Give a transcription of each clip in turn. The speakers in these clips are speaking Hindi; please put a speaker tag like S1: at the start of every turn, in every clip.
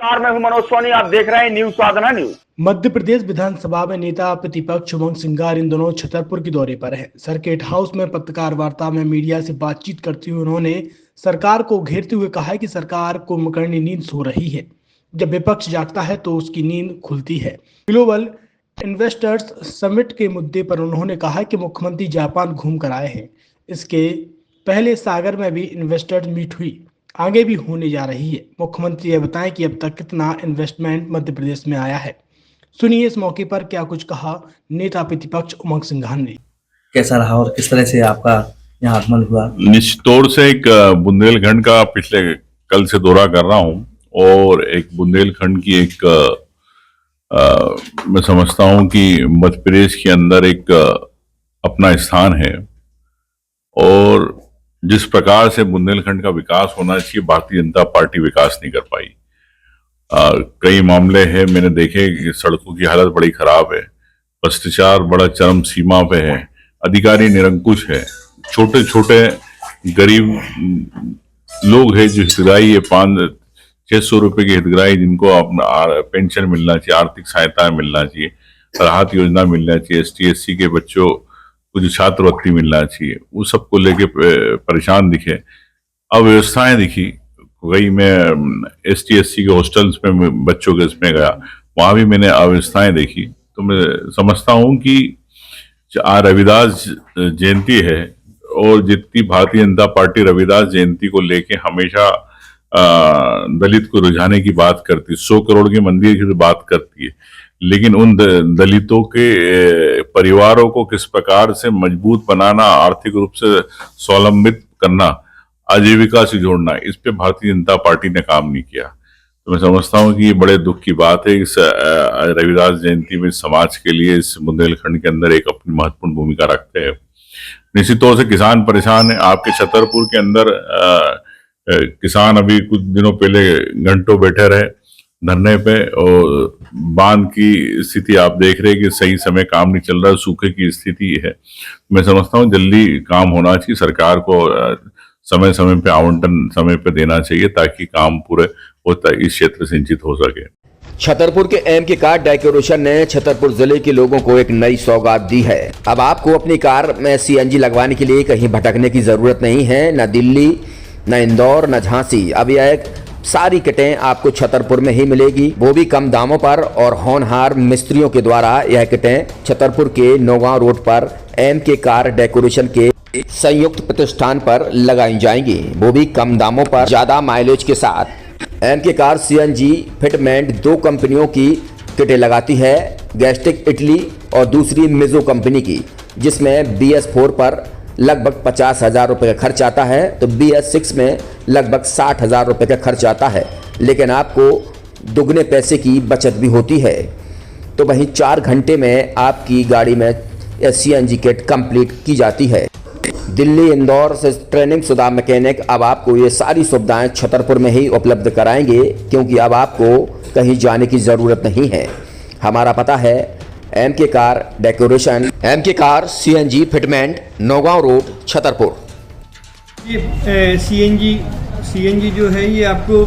S1: नमस्कार, मैं हूं मनोज सोनी। आप देख रहे हैं न्यूज साधना न्यूज।
S2: मध्य प्रदेश विधानसभा में नेता प्रतिपक्ष उमंग सिंगार इन दोनों छतरपुर के दौरे पर हैं। सर्किट हाउस में पत्रकार वार्ता में मीडिया से बातचीत करते हुए उन्होंने सरकार को घेरते हुए कहा कि सरकार को कुंभकर्णी नींद सो रही है। जब विपक्ष जागता है तो उसकी नींद खुलती है। ग्लोबल इन्वेस्टर्स समिट के मुद्दे पर उन्होंने कहा कि मुख्यमंत्री जापान घूम कर आए हैं। इसके पहले सागर में भी इन्वेस्टर्स मीट हुई, आगे भी होने जा रही है। मुख्यमंत्री ये बताएं कि अब तक कितना इन्वेस्टमेंट मध्य प्रदेश में आया है। सुनिए इस मौके पर क्या कुछ कहा नेता प्रतिपक्ष उमंग सिंघार ने।
S3: कैसा रहा और किस तरह से आपका यहाँ आगमन हुआ?
S4: निश्चित तौर से एक बुंदेलखंड का पिछले कल से दौरा कर रहा हूँ और एक बुंदेलखंड की एक मैं समझता हूँ कि मध्य प्रदेश के अंदर एक अपना स्थान है और जिस प्रकार से बुंदेलखंड का विकास होना चाहिए, भारतीय जनता पार्टी विकास नहीं कर पाई। कई मामले हैं मैंने देखे कि सड़कों की हालत बड़ी खराब है, भ्रष्टाचार बड़ा चरम सीमा पे है, अधिकारी निरंकुश है, छोटे छोटे गरीब लोग हैं जो हितग्राही है, 500-600 रुपए की हितग्राही जिनको अपना पेंशन मिलना चाहिए, आर्थिक सहायता मिलना चाहिए, राहत योजना मिलना चाहिए, ST-SC के बच्चों को जो छात्रवृत्ति मिलना चाहिए, वो सबको लेके परेशान दिखे। अव्यवस्थाएं दिखी। गई मैं ST-SC के हॉस्टल्स में बच्चों के इसमें गया, वहां भी मैंने अव्यवस्थाएं देखी। तो मैं समझता हूं कि रविदास जयंती है और जितनी भारतीय जनता पार्टी रविदास जयंती को लेके हमेशा दलित को रुझाने की बात करती, 100 करोड़ के मंदिर की बात करती है, लेकिन उन दलितों के परिवारों को किस प्रकार से मजबूत बनाना, आर्थिक रूप से स्वावलंबित करना, आजीविका से जोड़ना, इस पे भारतीय जनता पार्टी ने काम नहीं किया। तो मैं समझता हूं कि ये बड़े दुख की बात है। इस रविदास जयंती में समाज के लिए इस बुंदेलखंड के अंदर एक अपनी महत्वपूर्ण भूमिका रखते हैं। निश्चित तौर से किसान परेशान है। आपके छतरपुर के अंदर किसान अभी कुछ दिनों पहले घंटों बैठे रहे धरने पे और बांध की स्थिति आप देख रहे हैं कि सही समय काम नहीं चल रहा, सूखे की स्थिति है। मैं समझता हूँ जल्दी काम होना चाहिए, सरकार को समय समय पे आवंटन समय पे देना चाहिए ताकि काम पूरे होता इस क्षेत्र सिंचित हो सके।
S5: छतरपुर के एमके कार डेकोरेशन ने छतरपुर जिले के लोगों को एक नई सौगात दी है। अब आपको अपनी कार में CNG लगवाने के लिए कहीं भटकने की जरूरत नहीं है, न दिल्ली, न इंदौर, न झांसी। अब यह सारी किटें आपको छतरपुर में ही मिलेगी, वो भी कम दामों पर और होनहार मिस्त्रियों के द्वारा। यह किटें छतरपुर के नौगांव रोड पर एमके कार डेकोरेशन के संयुक्त प्रतिष्ठान पर लगाई जाएंगी, वो भी कम दामों पर, ज्यादा माइलेज के साथ। एमके कार CNG फिटमेंट 2 कंपनियों की किटें लगाती है, गैस्टिक इटली और दूसरी मिजो कंपनी की, जिसमें BS4 पर लगभग 50,000 रुपये का खर्च आता है, तो BS6 में लगभग 60,000 रुपये का खर्च आता है, लेकिन आपको दुगने पैसे की बचत भी होती है। तो वहीं 4 घंटे में आपकी गाड़ी में CNG किट कंप्लीट की जाती है। दिल्ली, इंदौर से ट्रेनिंग शुदा मैकेनिक अब आपको ये सारी सुविधाएं छतरपुर में ही उपलब्ध कराएंगे, क्योंकि अब आपको कहीं जाने की ज़रूरत नहीं है। हमारा पता है MK car decoration, MK car CNG fitment, Naugaon road, Chhatarpur.
S6: ये CNG जो है ये आपको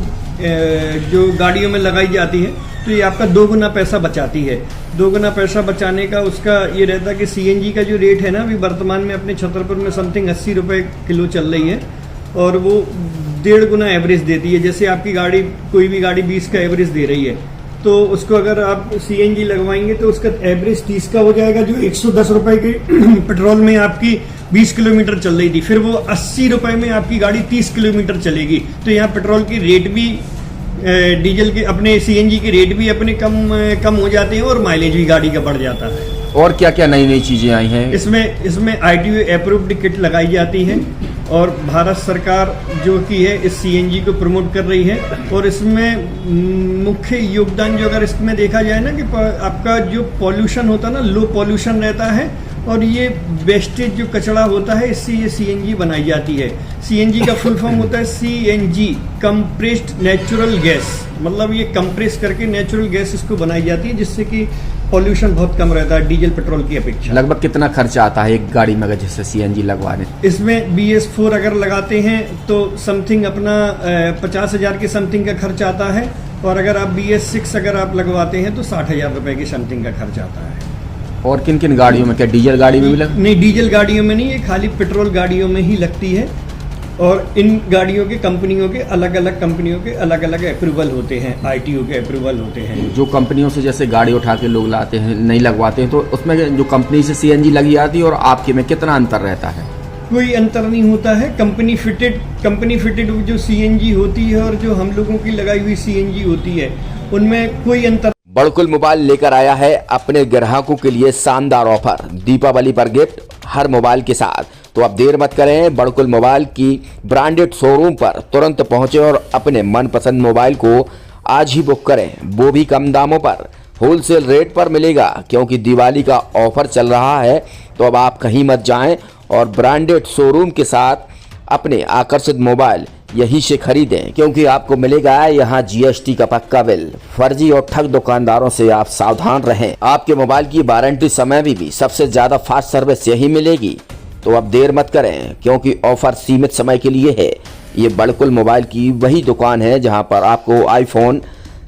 S6: जो गाड़ियों में लगाई जाती है तो ये आपका 2 गुना पैसा बचाती है। 2 गुना पैसा बचाने का उसका ये रहता है कि CNG का जो रेट है ना, अभी वर्तमान में अपने छतरपुर में समथिंग 80 रुपये किलो चल रही है और वो 1.5 गुना एवरेज देती है। जैसे आपकी गाड़ी, कोई भी गाड़ी 20 का एवरेज दे रही है, तो उसको अगर आप CNG लगवाएंगे तो उसका एवरेज 30 का हो जाएगा, जो 110 रुपए के पेट्रोल में आपकी 20 किलोमीटर चल रही थी, फिर वो 80 रुपए में आपकी गाड़ी 30 किलोमीटर चलेगी। तो यहाँ पेट्रोल की रेट भी, डीजल के, अपने CNG के रेट भी अपने कम हो जाते हैं और माइलेज भी गाड़ी का बढ़ जाता है।
S5: और क्या क्या नई नई चीजें आई हैं
S6: इसमें ITO अप्रूव्ड किट लगाई जाती है और भारत सरकार जो की है इस CNG को प्रमोट कर रही है। और इसमें मुख्य योगदान जो अगर इसमें देखा जाए ना, कि आपका जो पॉल्यूशन होता है ना, लो पॉल्यूशन रहता है और ये वेस्टेज जो कचरा होता है, इससे ये CNG बनाई जाती है। CNG का फुल फॉर्म होता है CNG, कंप्रेस्ड नेचुरल गैस, मतलब ये कंप्रेस करके नेचुरल गैस इसको बनाई जाती है, जिससे कि पॉल्यूशन बहुत कम रहता है डीजल पेट्रोल की अपेक्षा।
S5: लगभग कितना खर्चा आता है एक गाड़ी में अगर जैसे CNG लगवाने?
S6: इसमें BS4 अगर लगाते हैं तो समथिंग अपना 50,000 के समथिंग का खर्च आता है और अगर आप BS6 अगर आप लगवाते हैं तो 60,000 रुपए की समथिंग का खर्च आता है।
S5: और किन किन गाड़ियों में, क्या डीजल गाड़ी में भी लग?
S6: नहीं, डीजल गाड़ियों में नहीं, ये खाली पेट्रोल गाड़ियों में ही लगती है। और इन गाड़ियों के कंपनियों के अलग अलग अप्रूवल होते हैं, ITO के अप्रूवल होते हैं।
S5: जो कंपनियों से जैसे गाड़ी उठा के लोग लाते हैं, नहीं लगवाते हैं, तो उसमें जो कंपनी से CNG लगी आती है और आपके में कितना अंतर रहता है?
S6: कोई अंतर नहीं होता है। कंपनी फिटेड जो CNG होती है और जो हम लोगों की लगाई हुई CNG होती है, उनमें कोई अंतर।
S5: बड़कुल मोबाइल लेकर आया है अपने ग्राहकों के लिए शानदार ऑफर, दीपावली पर गिफ्ट हर मोबाइल के साथ। तो अब देर मत करें, बड़कुल मोबाइल की ब्रांडेड शोरूम पर तुरंत पहुंचे और अपने मनपसंद मोबाइल को आज ही बुक करें, वो भी कम दामों पर, होलसेल रेट पर मिलेगा, क्योंकि दिवाली का ऑफर चल रहा है। तो अब आप कहीं मत जाएं और ब्रांडेड शोरूम के साथ अपने आकर्षित मोबाइल यहीं से खरीदें, क्योंकि आपको मिलेगा यहाँ GST का पक्का बिल। फर्जी और ठग दुकानदारों से आप सावधान रहें। आपके मोबाइल की वारंटी समय में भी सबसे ज्यादा फास्ट सर्विस यही मिलेगी। तो अब देर मत करें, क्योंकि ऑफर सीमित समय के लिए है। ये बड़कुल मोबाइल की वही दुकान है जहां पर आपको iPhone,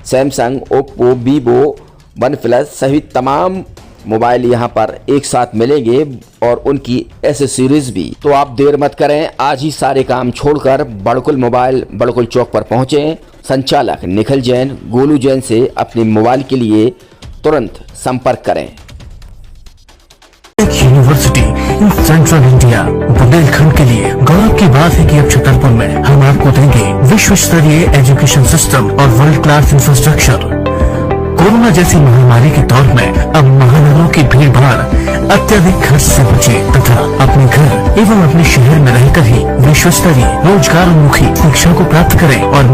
S5: Samsung, Oppo, Vivo, OnePlus सहित तमाम मोबाइल यहां पर एक साथ मिलेंगे और उनकी एसेसरीज भी। तो आप देर मत करें, आज ही सारे काम छोड़कर बड़कुल मोबाइल बड़कुल चौक पर पहुंचें। संचालक निखिल जैन, गोलू जैन से अपने मोबाइल के लिए तुरंत संपर्क करें।
S7: University in central India, Bundelkhand के लिए गौरव की बात है कि अब छतरपुर में हम आपको देंगे विश्व स्तरीय एजुकेशन सिस्टम और वर्ल्ड क्लास इंफ्रास्ट्रक्चर। कोरोना जैसी महामारी के दौर में अब महानगरों की भीड़ भाड़ अत्यधिक खर्च से बचे तथा अपने घर एवं अपने शहर में रहकर ही विश्व स्तरीय रोजगार उन्मुखी शिक्षा को प्राप्त करें और